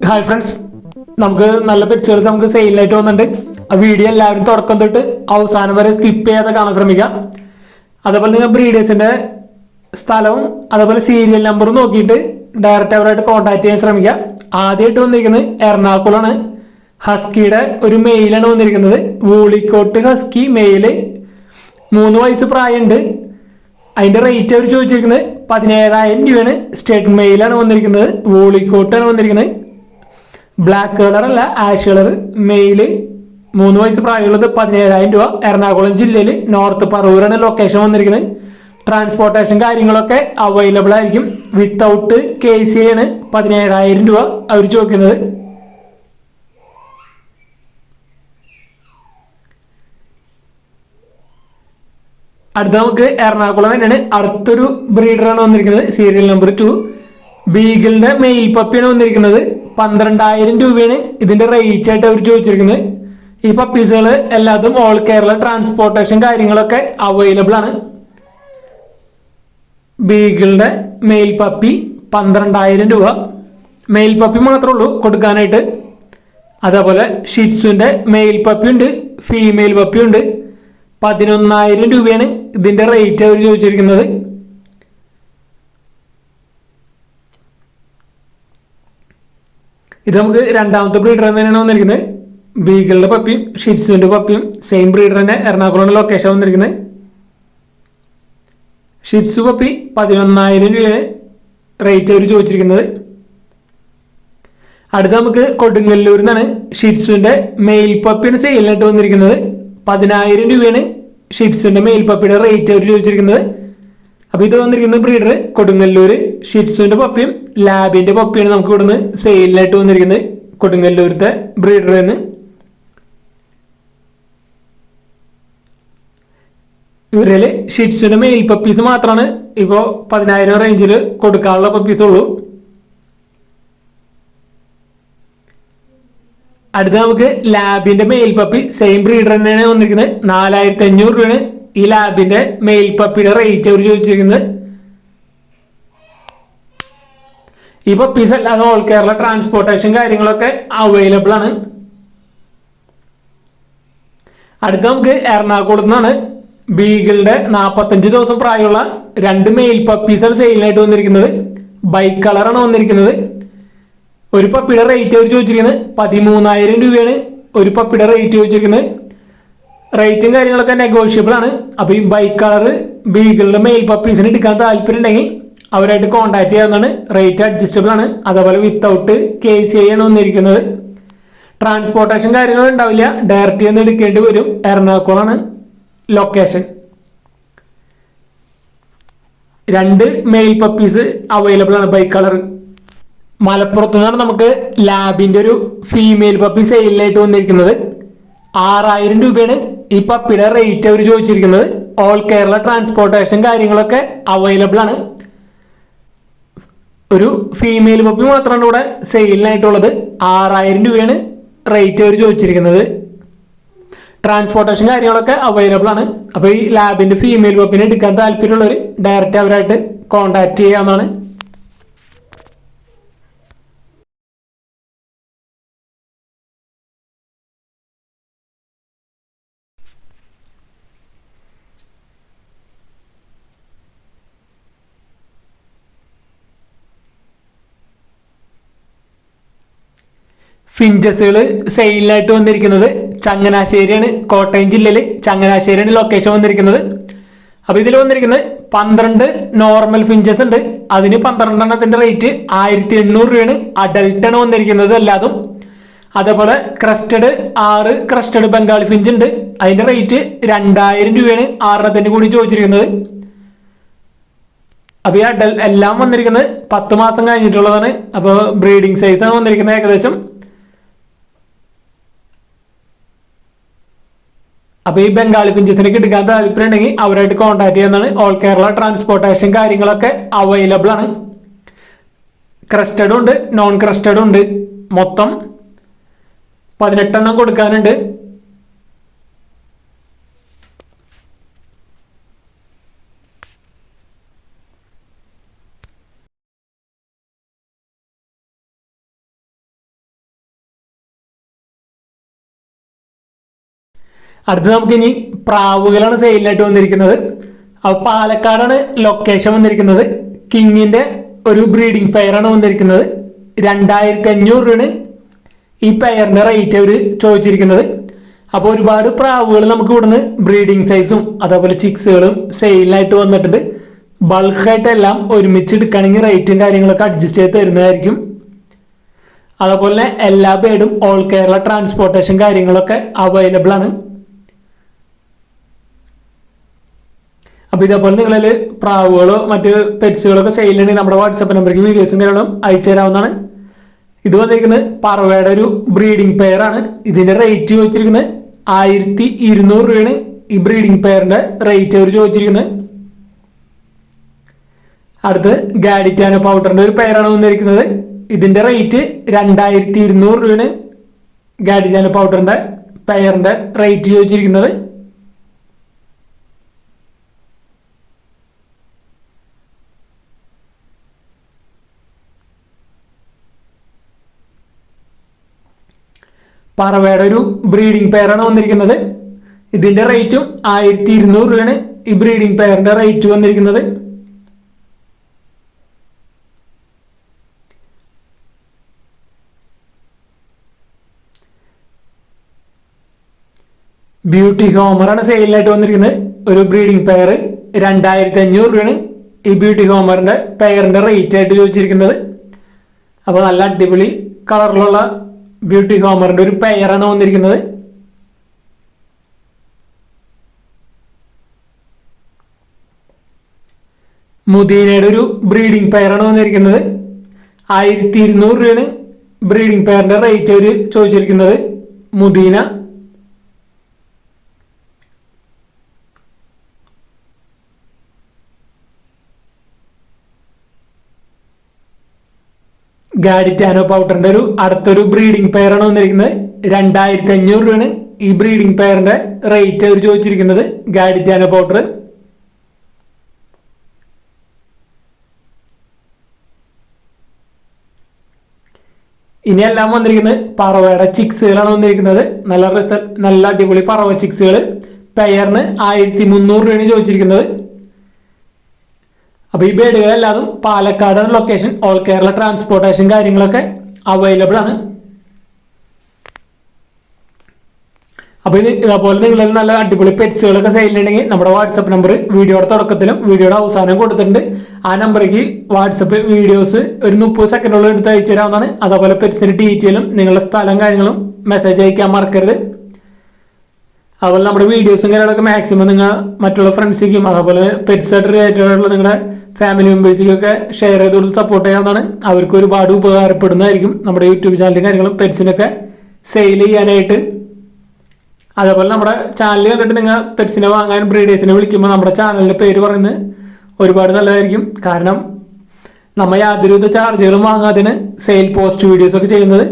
Hi friends, നമുക്ക് നല്ല pictures നമുക്ക് സെയിലായിട്ട് വന്നിട്ടുണ്ട്. ആ വീഡിയോ എല്ലാവരും തുടക്കം തൊട്ട് അവസാനം വരെ സ്കിപ്പ് ചെയ്യാതെ കാണാൻ ശ്രമിക്കാം. അതേപോലെ നിങ്ങൾ ബ്രീഡേഴ്സിന്റെ സ്ഥലവും അതേപോലെ സീരിയൽ നമ്പറും നോക്കിയിട്ട് ഡയറക്റ്റ് അവരായിട്ട് കോൺടാക്ട് ചെയ്യാൻ ശ്രമിക്കാം. ആദ്യമായിട്ട് വന്നിരിക്കുന്നത് എറണാകുളമാണ്. ഹസ്കിയുടെ ഒരു മെയിലാണ് വന്നിരിക്കുന്നത്. വൂളിക്കോട്ട് ഹസ്കി മെയില്, 3 വയസ്സ് പ്രായമുണ്ട്. അതിന്റെ റേറ്റ് അവർ ചോദിച്ചിരിക്കുന്നത് 17,000 രൂപയാണ്. സ്റ്റേറ്റ് മെയിലാണ് വന്നിരിക്കുന്നത്. വൂളിക്കോട്ടാണ് വന്നിരിക്കുന്നത്. ബ്ലാക്ക് കളർ അല്ല, ആഷ് കളർ. മെയില്, 3 വയസ്സ് പ്രായമുള്ളത്. 17,000 രൂപ. എറണാകുളം ജില്ലയിൽ നോർത്ത് പറവൂരാണ് ലൊക്കേഷൻ വന്നിരിക്കുന്നത്. ട്രാൻസ്പോർട്ടേഷൻ കാര്യങ്ങളൊക്കെ അവൈലബിൾ ആയിരിക്കും. വിത്തൗട്ട് KC ആണ് 17,000 രൂപ അവർ ചോദിക്കുന്നത്. അടുത്ത നമുക്ക് എറണാകുളം തന്നെയാണ്. അടുത്തൊരു ബ്രീഡറാണ് വന്നിരിക്കുന്നത്. സീരിയൽ നമ്പർ 2 ബീഗിളിന്റെ മെയിൽ പപ്പിയാണ് വന്നിരിക്കുന്നത്. 12,000 രൂപയാണ് ഇതിന്റെ റേറ്റ് ആയിട്ട് അവർ ചോദിച്ചിരിക്കുന്നത്. ഈ പപ്പീസുകൾ എല്ലാതും ഓൾ കേരള ട്രാൻസ്പോർട്ടേഷൻ കാര്യങ്ങളൊക്കെ അവൈലബിൾ ആണ്. ബീഗിളിന്റെ മെയിൽ പപ്പി 12,000 രൂപ. മെയിൽ പപ്പി മാത്രമേ ഉള്ളൂ കൊടുക്കാനായിട്ട്. അതേപോലെ ഷിറ്റ്സുവിന്റെ മെയിൽ പപ്പി ഉണ്ട്, ഫീമെയിൽ പപ്പി ഉണ്ട്. 11,000 രൂപയാണ് ഇതിന്റെ റേറ്റ് അവർ ചോദിച്ചിരിക്കുന്നത്. ഇത് നമുക്ക് രണ്ടാമത്തെ ബ്രീഡർ തന്നെയാണ് വന്നിരിക്കുന്നത്. ബീഗിളിന്റെ പപ്പിയും ഷിറ്റ്സുവിന്റെ പപ്പിയും സെയിം ബ്രീഡർ തന്നെ. എറണാകുളം ലൊക്കേഷൻ വന്നിരിക്കുന്നത്. ഷിറ്റ്സു പപ്പി 11,000 രൂപയാണ് റേറ്റ് അവർ ചോദിച്ചിരിക്കുന്നത്. അടുത്ത നമുക്ക് കൊടുങ്ങല്ലൂരിൽ നിന്നാണ്. ഷിറ്റ്സുവിന്റെ മെയിൽ പപ്പിയാണ് സെയിലിനായിട്ട് വന്നിരിക്കുന്നത്. 10,000 രൂപയാണ് ഷിറ്റ്സുവിന്റെ മെയിൽ പപ്പിയുടെ റേറ്റ് അവർ ചോദിച്ചിരിക്കുന്നത്. അപ്പൊ ഇത് വന്നിരിക്കുന്ന ബ്രീഡർ കൊടുങ്ങല്ലൂര്. ഷിറ്റ്സുവിന്റെ പപ്പിയും ലാബിന്റെ പപ്പിയാണ് നമുക്ക് ഇവിടുന്ന് സെയിലിനായിട്ട് വന്നിരിക്കുന്നത്. കൊടുങ്ങല്ലൂരത്തെ ബ്രീഡറിൽ നിന്ന്. ഇവരിൽ ഷിറ്റ്സുവിന്റെ മെയിൽ പപ്പീസ് മാത്രമാണ് ഇപ്പോൾ 10,000 റേഞ്ചിൽ കൊടുക്കാനുള്ള പപ്പീസ് ഉള്ളൂ. അടുത്ത നമുക്ക് ലാബിന്റെ മെയിൽ പപ്പി സെയിം ബ്രീഡർ തന്നെയാണ് വന്നിരിക്കുന്നത്. 4,500 രൂപയാണ് ഈ ലാബിന്റെ മെയിൽ പപ്പിയുടെ റേറ്റ് അവർ ചോദിച്ചിരിക്കുന്നത്. ഈ പപ്പീസ് അല്ലാതെ ഓൾ കേരള ട്രാൻസ്പോർട്ടേഷൻ കാര്യങ്ങളൊക്കെ അവൈലബിൾ ആണ്. അടുത്ത നമുക്ക് എറണാകുളത്ത് നിന്നാണ്. ബീഗിളുടെ 45 ദിവസം പ്രായമുള്ള 2 മെയിൽ പപ്പീസാണ് സെയിലിനായിട്ട് വന്നിരിക്കുന്നത്. ബൈക്ക് കളറാണ് വന്നിരിക്കുന്നത്. ഒരു പപ്പിയുടെ റേറ്റ് അവർ ചോദിച്ചിരിക്കുന്നത് 13,000 രൂപയാണ് ഒരു പപ്പിയുടെ റേറ്റ് ചോദിച്ചിരിക്കുന്നത്. റേറ്റും കാര്യങ്ങളൊക്കെ നെഗോഷ്യബിൾ ആണ്. അപ്പോൾ ഈ ബൈക്ക് കളർ ബീഗിളിന്റെ മെയിൽ പപ്പീസിന് എടുക്കാൻ താല്പര്യം ഉണ്ടെങ്കിൽ അവരായിട്ട് കോൺടാക്ട് ചെയ്യാവുന്നതാണ്. റേറ്റ് അഡ്ജസ്റ്റബിൾ ആണ്. അതേപോലെ വിത്തൗട്ട് KC ആണ് വന്നിരിക്കുന്നത്. ട്രാൻസ്പോർട്ടേഷൻ കാര്യങ്ങൾ ഉണ്ടാവില്ല, ഡയറക്റ്റ് നിന്ന് എടുക്കേണ്ടി വരും. എറണാകുളമാണ് ലൊക്കേഷൻ. 2 മെയിൽ പപ്പീസ് അവൈലബിൾ ആണ് ബൈക്ക് കളർ. മലപ്പുറത്ത് നിന്നാണ് നമുക്ക് ലാബിന്റെ ഒരു ഫീമെയിൽ പപ്പി സെയിലിനായിട്ട് വന്നിരിക്കുന്നത്. 6,000 രൂപയാണ് ഈ പപ്പിയുടെ റേറ്റ് അവർ ചോദിച്ചിരിക്കുന്നത്. ഓൾ കേരള ട്രാൻസ്പോർട്ടേഷൻ കാര്യങ്ങളൊക്കെ അവൈലബിൾ ആണ്. ഒരു ഫീമെയിൽ പപ്പി മാത്രമാണ് ഇവിടെ സെയിലിനായിട്ടുള്ളത്. 6,000 രൂപയാണ് റേറ്റ് അവർ ചോദിച്ചിരിക്കുന്നത്. ട്രാൻസ്പോർട്ടേഷൻ കാര്യങ്ങളൊക്കെ അവൈലബിൾ ആണ്. അപ്പോൾ ഈ ലാബിന്റെ ഫീമെയിൽ പപ്പിനെ എടുക്കാൻ താല്പര്യമുള്ളവർ ഡയറക്റ്റ് അവരായിട്ട് കോൺടാക്ട് ചെയ്യാവുന്നതാണ്. ഫിഞ്ചസുകൾ സെയിലിനായിട്ട് വന്നിരിക്കുന്നത് ചങ്ങനാശ്ശേരിയാണ്. കോട്ടയം ജില്ലയിൽ ചങ്ങനാശ്ശേരിയാണ് ലൊക്കേഷൻ വന്നിരിക്കുന്നത്. അപ്പൊ ഇതിൽ വന്നിരിക്കുന്നത് 12 നോർമൽ ഫിഞ്ചസ് ഉണ്ട്. അതിന് 12 റേറ്റ് 1,800 രൂപയാണ്. അഡൽട്ടാണ് വന്നിരിക്കുന്നത് എല്ലാതും. അതേപോലെ ക്രസ്റ്റഡ് 6 ക്രസ്റ്റഡ് ബംഗാളി ഫിഞ്ച് ഉണ്ട്. അതിന്റെ റേറ്റ് 2,000 രൂപയാണ് 6 കൂടി ചോദിച്ചിരിക്കുന്നത്. അപ്പൊ ഈ എല്ലാം വന്നിരിക്കുന്നത് 10 മാസം കഴിഞ്ഞിട്ടുള്ളതാണ്. അപ്പോൾ ബ്രീഡിംഗ് സൈസ് ആണ് വന്നിരിക്കുന്നത് ഏകദേശം. അപ്പൊ ഈ ബംഗാളി പിഞ്ചസിനൊക്കെ എടുക്കാൻ താല്പര്യം ഉണ്ടെങ്കിൽ അവരായിട്ട് കോൺടാക്ട് ചെയ്യുന്നതാണ്. ഓൾ കേരള ട്രാൻസ്പോർട്ടേഷൻ കാര്യങ്ങളൊക്കെ അവൈലബിൾ ആണ്. ക്രസ്റ്റഡും ഉണ്ട്, നോൺ ക്രസ്റ്റഡും ഉണ്ട്. മൊത്തം 18 കൊടുക്കാനുണ്ട്. അടുത്ത് നമുക്ക് ഇനി പ്രാവുകളാണ് സെയിലിനായിട്ട് വന്നിരിക്കുന്നത്. അപ്പോൾ പാലക്കാടാണ് ലൊക്കേഷൻ വന്നിരിക്കുന്നത്. കിങ്ങിന്റെ ഒരു ബ്രീഡിംഗ് പെയറാണ് വന്നിരിക്കുന്നത്. 2500 രൂപയാണ് ഈ പെയറിന്റെ റേറ്റ് അവർ ചോദിച്ചിരിക്കുന്നത്. അപ്പോൾ ഒരുപാട് പ്രാവുകൾ നമുക്ക് ഇവിടുന്ന് ബ്രീഡിംഗ് സൈസും അതേപോലെ ചിക്സുകളും സെയിലിനായിട്ട് വന്നിട്ടുണ്ട്. ബൾക്കായിട്ട് എല്ലാം ഒരുമിച്ച് എടുക്കുകയാണെങ്കിൽ റേറ്റും കാര്യങ്ങളൊക്കെ അഡ്ജസ്റ്റ് ചെയ്ത് തരുന്നതായിരിക്കും. അതുപോലെ തന്നെ എല്ലാ ബേഡും ഓൾ കേരള ട്രാൻസ്പോർട്ടേഷൻ കാര്യങ്ങളൊക്കെ അവൈലബിൾ ആണ്. അപ്പോൾ ഇതേപോലെ നിങ്ങളിൽ പ്രാവുകളോ മറ്റ് പെറ്റ്സുകളൊക്കെ സെയിലുണ്ടെങ്കിൽ നമ്മുടെ വാട്സപ്പ് നമ്പറിലേക്ക് വീഡിയോസും കാര്യങ്ങളും അയച്ചു തരാവുന്നതാണ്. ഇത് വന്നിരിക്കുന്നത് പറവയുടെ ഒരു ബ്രീഡിംഗ് പെയറാണ്. ഇതിന്റെ റേറ്റ് ചോദിച്ചിരിക്കുന്നത് 1200 രൂപയാണ് ഈ ബ്രീഡിംഗ് പെയറിന്റെ റേറ്റ് അവർ ചോദിച്ചിരിക്കുന്നത്. അടുത്ത് ഗാഡിറ്റാനോ പൗഡറിന്റെ ഒരു പെയറാണ് വന്നിരിക്കുന്നത്. ഇതിന്റെ റേറ്റ് 2200 രൂപയാണ് ഗാഡിറ്റാനോ പൗഡറിന്റെ പെയറിന്റെ റേറ്റ് ചോദിച്ചിരിക്കുന്നത്. പറവയുടെ ഒരു ബ്രീഡിംഗ് പെയറാണ് വന്നിരിക്കുന്നത്. ഇതിന്റെ റേറ്റും 1200 രൂപയാണ് ഈ ബ്രീഡിംഗ് പെയറിന്റെ റേറ്റ് വന്നിരിക്കുന്നത്. ബ്യൂട്ടി ഹോമറാണ് സെയിലിനായിട്ട് വന്നിരിക്കുന്നത്. ഒരു ബ്രീഡിംഗ് പെയർ 2500 രൂപയാണ് ഈ ബ്യൂട്ടി ഹോമറിന്റെ പെയറിന്റെ റേറ്റ് ആയിട്ട് ചോദിച്ചിരിക്കുന്നത്. അപ്പോൾ നല്ല അടിപൊളി കളറിലുള്ള ബ്യൂട്ടി ഹോമറിന്റെ ഒരു പെയറാണ് വന്നിരിക്കുന്നത്. മുദീനയുടെ ഒരു ബ്രീഡിംഗ് പെയറാണ് വന്നിരിക്കുന്നത്. 1200 രൂപയാണ് ബ്രീഡിംഗ് പെയറിന്റെ റേറ്റ് അവർ ചോദിച്ചിരിക്കുന്നത്. മുദീന ഗാഡിറ്റാനോ പൗഡറിന്റെ ഒരു അടുത്തൊരു ബ്രീഡിംഗ് പെയറാണ് വന്നിരിക്കുന്നത്. 2500 രൂപയാണ് ഈ ബ്രീഡിംഗ് പെയറിന്റെ റേറ്റ് അവർ ചോദിച്ചിരിക്കുന്നത്. ഗാഡിറ്റാനോ പൗഡർ ഇനി എല്ലാം വന്നിരിക്കുന്നത് പറവയുടെ ചിക്സുകളാണ് വന്നിരിക്കുന്നത്. നല്ല അടിപൊളി പറവ ചിക്സുകൾ പെയറിന് 1300 രൂപയാണ് ചോദിച്ചിരിക്കുന്നത്. അപ്പോൾ ഈ ബേഡുകളെല്ലാതും പാലക്കാടാണ് ലൊക്കേഷൻ. ഓൾ കേരള ട്രാൻസ്പോർട്ടേഷൻ കാര്യങ്ങളൊക്കെ അവൈലബിൾ ആണ്. അപ്പോൾ ഇതേപോലെ നിങ്ങൾ നല്ല അടിപൊളി പെറ്റ്സുകളൊക്കെ സെയിലുണ്ടെങ്കിൽ നമ്മുടെ വാട്സപ്പ് നമ്പർ വീഡിയോയുടെ തുടക്കത്തിലും വീഡിയോയുടെ അവസാനം കൊടുത്തിട്ടുണ്ട്. ആ നമ്പറേക്ക് വാട്സപ്പ് വീഡിയോസ് ഒരു 30 സെക്കൻഡുള്ളിൽ എടുത്ത് അയച്ചു തരാവുന്നതാണ്. അതേപോലെ പെറ്റ്സിന്റെ ഡീറ്റെയിലും നിങ്ങളുടെ സ്ഥലം കാര്യങ്ങളും മെസ്സേജ് അയക്കാൻ മറക്കരുത്. അതുപോലെ നമ്മുടെ വീഡിയോസും കാര്യങ്ങളൊക്കെ മാക്സിമം നിങ്ങൾ മറ്റുള്ള ഫ്രണ്ട്സിലേക്കും അതേപോലെ പെറ്റ്സായിട്ട് റിലേറ്റഡ് ആയിട്ടുള്ള നിങ്ങളുടെ ഫാമിലി മെമ്പേഴ്സിലേക്കൊക്കെ ഷെയർ ചെയ്ത് കൊടുത്ത് സപ്പോർട്ട് ചെയ്യാവുന്നതാണ്. അവർക്ക് ഒരുപാട് ഉപകാരപ്പെടുന്നതായിരിക്കും നമ്മുടെ യൂട്യൂബ് ചാനലും കാര്യങ്ങളും പെറ്റ്സിനൊക്കെ സെയിൽ ചെയ്യാനായിട്ട്. അതേപോലെ നമ്മുടെ ചാനൽ കണ്ടിട്ട് നിങ്ങൾ പെറ്റ്സിനെ വാങ്ങാൻ ബ്രീഡേഴ്സിനെ വിളിക്കുമ്പോൾ നമ്മുടെ ചാനലിൻ്റെ പേര് പറയുന്നത് ഒരുപാട് നല്ലതായിരിക്കും. കാരണം നമ്മൾ യാതൊരുവിധ ചാർജുകളും വാങ്ങാതെ സെയിൽ പോസ്റ്റ് വീഡിയോസൊക്കെ ചെയ്യുന്നത്.